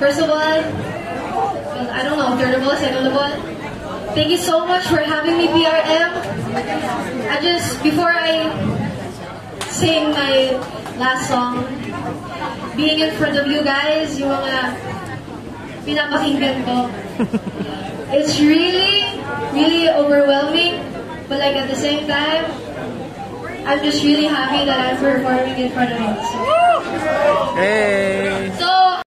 First of all, I don't know, third of all, second of all, thank you so much for having me, PRM. Before I sing my last song, being in front of you guys, yung mga pinapakinggan ko, it's really, really overwhelming, but like at the same time, I'm just really happy that I'm performing in front of you. So, hey! So